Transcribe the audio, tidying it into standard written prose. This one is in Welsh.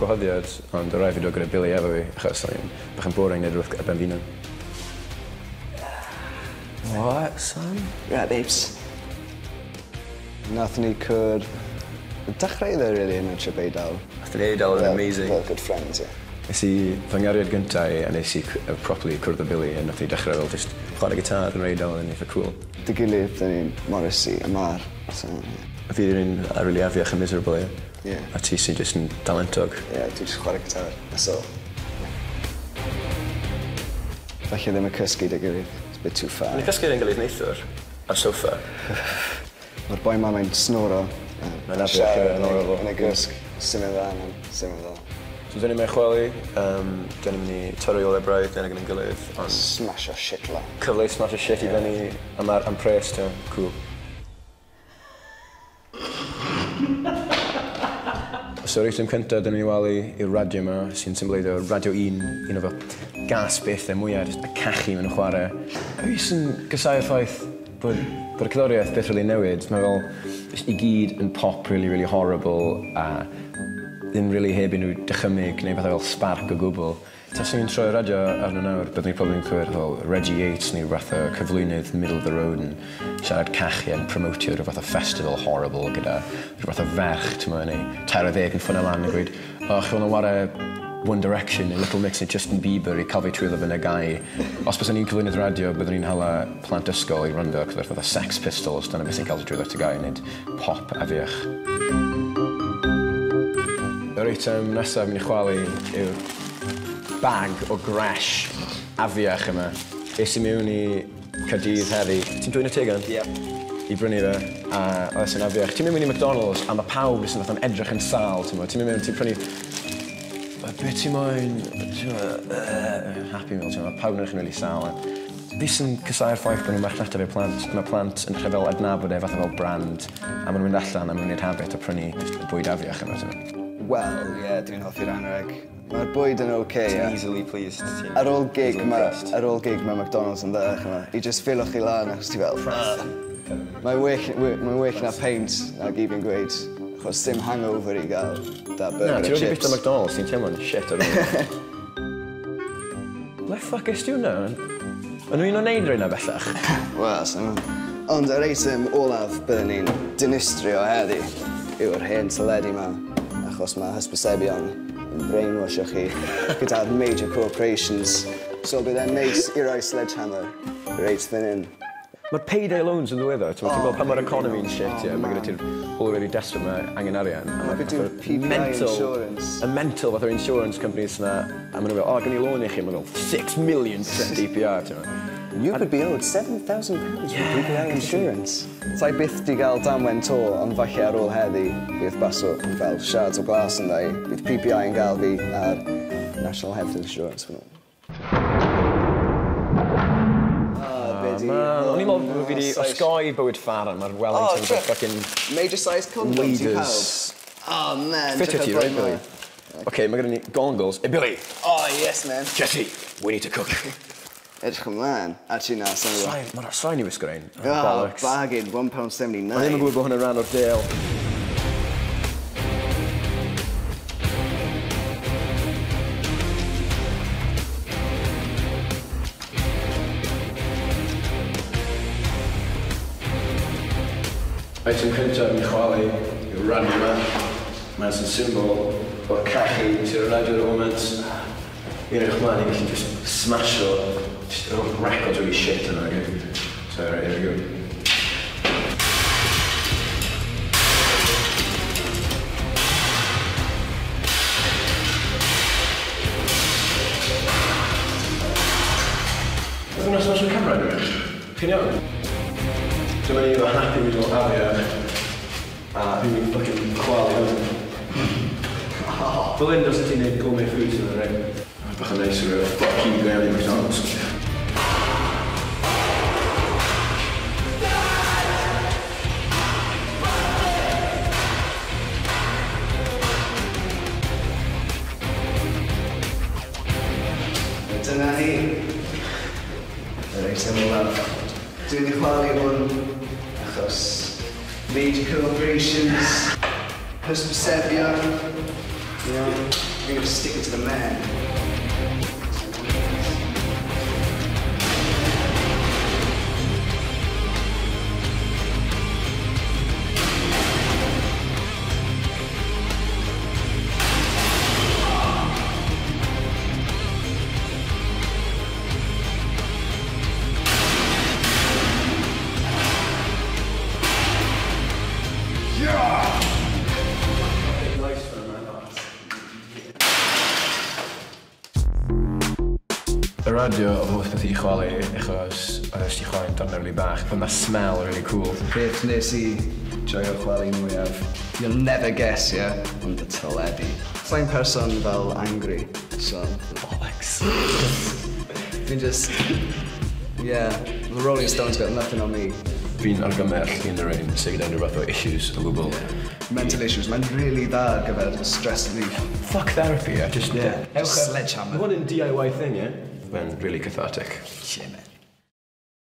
gwahoddiad, ond y rai fi dod gyda Billy efo fi, achos bach yn boring neud rhywbeth ben fi'n. What, son? Yeah, babes. Nathon ni cwrdd... Dechrau iddo, really, yn y trip Eidal. Nathon ni Eidal yn amazing. Fel good friends, yeah. Nes i fy ngariad gyntaf a nes i properly cwrdd o Billy a nath i dechrau fel just chwarae gitar yn Eidal yn eitha cool. Dy gilydd, dyn ni'n Morrissey a Mar. A fi yw'n really afiach a miserable, ie? Yeah. A ti sy'n just yn talentog. Yeah, dwi just chwarae gitar. That's all. Falle ddim yn cysgu dy gilydd. It's a bit too far. Ni'n cysgu yn gilydd neithwr ar sofa. Mae'r boi ma mae'n snoro. Mae'n afiach yn horrible. Yn y gysg. Symud dda, man. Symud dda. So dyn ni'n mynd chwalu, dyn ni'n mynd i torri o le braidd, dyn ni'n gilydd. Smash o shit la. Cyfle i smash o shit i fyny am pres, ti'n cool. So reitem cyntaf, dyn ni'n walu i'r radio yma, sy'n symbleidio Radio 1, un o fel gas bethau mwyaf, y cachu mewn chwarae. A fi sy'n gysau'r ffaith bod y cerddoriaeth beth really newid. Mae fel i gyd yn pop really horrible a ddim really heb i nhw dychymyg neu bethau fel spark o gwbl. Tas ni'n troi'r radio arno nawr, byddwn ni'n probably yn clywed fel Reggie Yates neu rhywbeth o cyflwynydd middle of the road yn siarad cachu yn promotio rhywbeth o festival horrible gyda rhywbeth o ferch, ti'n mwyn, neu 40 yn ffynnu lan yn gweud, o, chi'n ware One Direction neu Little Mix neu Justin Bieber i cael fi trwyddo fy'n y gau. Os byddwn ni'n cyflwynydd radio, byddwn ni'n hala plant ysgol i rando cyfer fatha Sex Pistols, dyna beth sy'n cael fi trwyddo at y gau i wneud pop afiach. Yr eitem nesaf mynd i chwalu yw'r bag o gresh afiach yma. Es i mewn i Caerdydd heddi. Ti'n dwy'n y tegan? Ie. I brynu fe, a oes yn afiach. Ti'n mynd i McDonald's, a mae pawb sy'n fath yn edrych yn sal, ti'n mynd ti'n prynu... Be ti'n moyn... Happy Meal, ti'n mynd, pawb yn edrych yn really sal. Fi sy'n cysau'r ffaith bod nhw'n marchnata fe plant. Mae plant yn rhyfel adnabod e fatha fel brand, a maen nhw'n mynd allan a maen nhw'n gwneud habit o prynu bwyd afiach yma, ti'n mynd. Wel, ie, dwi'n hoffi'r anreg. Mae'r bwyd yn oce, ie. Easily pleased. Ar ôl gig mae McDonald's yn dda, yma. I just ffilwch chi lan achos ti fel... Mae'n well na paint ag i fi'n gweud. Achos dim hangover i gael da burger a chips. Na, ti'n rhaid i bita McDonald's, ti'n teimlo'n shit ar ôl. Le ffuck ys diw na? Yn nhw'n neud rhaid na bellach? Wel, sy'n... Ond yr eitem olaf byddwn ni'n dinistrio heddi yw'r hen teledu yma. Achos mae hysbysebion yn brainwashio chi gyda'r major corporations. So bydd e'n neis i roi sledgehammer reit fan hyn. Mae'r payday loans yn ddiweddar. Ti'n gweld pan mae'r economy yn shit, ie. Mae gyda ti'r already desperate mae angen arian. Mae gyda'r PPI insurance. Y mental fath o'r insurance companies yna. A maen nhw'n fel, gan i loan i chi, maen nhw'n 6 million DPR, ti'n gweld. You could be owed £7,000 for PPI insurance. Tai byth di gael damwen to, ond falle ar ôl heddi, bydd baso fel shards o glas yn dau. Bydd PPI yn gael fi ar National Health Insurance fan nhw. O'n i'n meddwl fi wedi osgoi bywyd ffaran, mae'r Wellington yn fucking... Major size condoms i pawb. Oh man, fit it, right, Billy? Okay, mae gyda ni goggles. Hey, Billy! Oh, yes, man. Jesse, we need to cook. Edrych ymlaen. Actually, na, sa'n rhaid. Mae'r sain i wisgo ein. Oh, bargain, £1.79. O'n ddim yn gwybod bod hwnna'n rhan o'r deal. Eitem cyntaf yn chwalu yw'r radio yma. Mae'n sy'n symbol o'r cachu sy'n radio ar y moment. I'n edrych mlaen i gallu just smasho just yr o'r records really shit yna. So, right, here we go. Ydych chi'n smasho'r camera dwi'n? Chi'n iawn? Dyma ni efo happy meal afiach a fi'n mynd fucking chwalu hwn. Fel un dos ti'n neud gourmet foods yn yr rhaid. Bach yn neis o'r fuck you going i McDonald's. Dyna ni. Yr eitem olaf. Dwi'n ei chwalu hwn achos major corporations, hysbysebion, You're gonna stick it to the man. Y radio oedd holl beth i chwalu achos oedd ysdi chwalu'n darn rili bach, ond that smell really cool. Beth nes i joio'r chwalu mwyaf? You'll never guess, yeah? Ond y teledu. Sa'n person fel angry, so... Bollocks. Fi'n just... Yeah, the Rolling Stones got nothing on me. Fi'n argymell in the rain sydd gyda unrhyw fath o issues o gwbl. Mental issues, mae'n really dda ar gyfer stress relief. Fuck therapy, just... Yeah, sledgehammer. What a DIY thing, yeah? Mae'n really cathartic. Shit, man.